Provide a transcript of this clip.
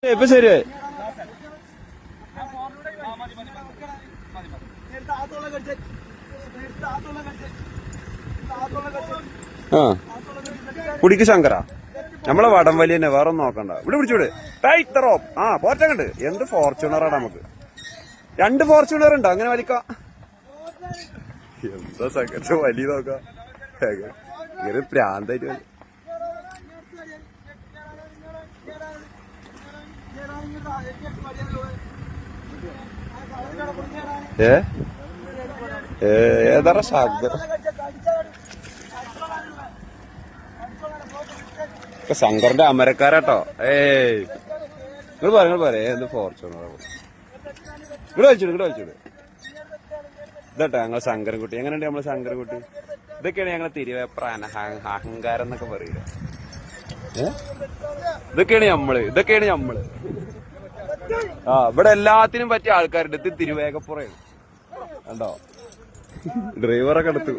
ഇപ്പൊ ശരിയായി. ആ കുടിക്ക് ശങ്കര നമ്മളെ വടം വലിയ തന്നെ, വേറെ ഒന്നും നോക്കണ്ട. ഇവിടെ പിടിച്ചൂട് ടൈറ്ററോ. ആ പോറ്റങ്ങണ്ട്. എന്ത് ഫോർച്യൂണറാണ് നമുക്ക്. 2 ഫോർച്യൂണർ ഉണ്ട്. അങ്ങനെ വലിക്കാം. എന്താ സെക്കൻഡ് വലിയ നോക്കാം. ഇങ്ങനെ പ്രാന്തായിട്ട് വലി. ഏതാ ശങ്കർ ശങ്കറിന്റെ അമരക്കാരാട്ടോ. നിങ്ങൾ പറയാ എന്ത് ഫോർച്യൂണർ. ഇവിടെ വലിച്ചിട്. ഇതട്ടോ ഞങ്ങളെ ശങ്കരൻകുട്ടി. എങ്ങനെയുണ്ട് നമ്മളെ ശങ്കരൻകുട്ടി? ഇതൊക്കെയാണ് ഞങ്ങളെ തിരുവേപ്ര അഹങ്കാരം എന്നൊക്കെ പറയില്ല. ഇതൊക്കെയാണ് ഞമ്മള്. ആ ഇവിടെ എല്ലാത്തിനും പറ്റിയ ആൾക്കാരുണ്ട്. ഇത് തിരുവേഗപ്പുറയാണ് കണ്ടോ. ഡ്രൈവറൊക്കെ എടുത്തു.